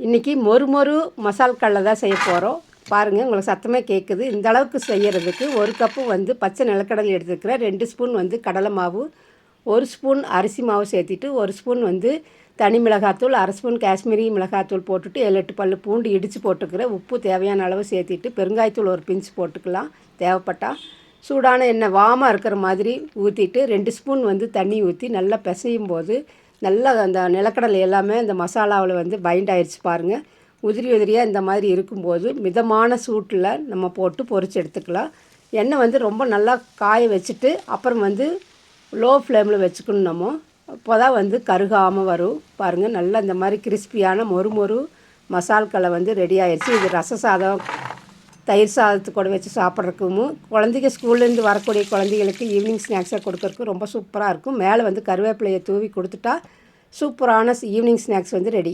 இன்றைக்கி மொறு மசால் கடலை தான் செய்ய போகிறோம். பாருங்கள், உங்களுக்கு சத்தமே கேட்குது. இந்த அளவுக்கு செய்கிறதுக்கு 1 கப்பு வந்து பச்சை நிலக்கடலை எடுத்துக்கிறேன். 2 ஸ்பூன் வந்து கடலை மாவு, 1 ஸ்பூன் அரிசி மாவு சேர்த்திட்டு 1 ஸ்பூன் வந்து தனி மிளகாத்தூள், 1/2 ஸ்பூன் காஷ்மீரி மிளகாத்தூள் போட்டுட்டு 7-8 பல் பூண்டு இடித்து போட்டுக்கிறேன். உப்பு தேவையான அளவு சேர்த்திட்டு பெருங்காயத்தூள் ஒரு பிஞ்சு போட்டுக்கலாம் தேவைப்பட்டால். சூடான எண்ணெய் வாமாக இருக்கிற மாதிரி ஊற்றிட்டு 2 ஸ்பூன் வந்து தண்ணி ஊற்றி நல்லா பிசையும் போது நல்லா அந்த நிலக்கடலை எல்லாமே அந்த மசாலாவில் வந்து பைண்ட் ஆயிடுச்சு பாருங்கள். உதிரியாக இந்த மாதிரி இருக்கும்போது மிதமான சூட்டில் நம்ம போட்டு பொரிச்சு எடுத்துக்கலாம். எண்ணெய் வந்து ரொம்ப நல்லா காய வச்சுட்டு அப்புறம் வந்து லோ ஃப்ளேமில் வச்சுக்கணும். நம்ம அப்போ தான் வந்து கருகாமல் வரும். பாருங்கள், நல்லா இந்த மாதிரி கிறிஸ்பியான மொறு மசால்களை வந்து ரெடி ஆயிடுச்சு. இது ரச சாதம், தயிர் சாதத்துக்கு கூட வச்சு சாப்பிட்றதுக்கும், குழந்தைங்க ஸ்கூல்லேருந்து வரக்கூடிய குழந்தைகளுக்கு ஈவினிங் ஸ்நாக்ஸாக கொடுக்கறதுக்கு ரொம்ப சூப்பராக இருக்கும். மேலே வந்து கருவேப்பிலையை தூவி கொடுத்துட்டா சூப்பரான ஈவினிங் ஸ்நாக்ஸ் வந்து ரெடி.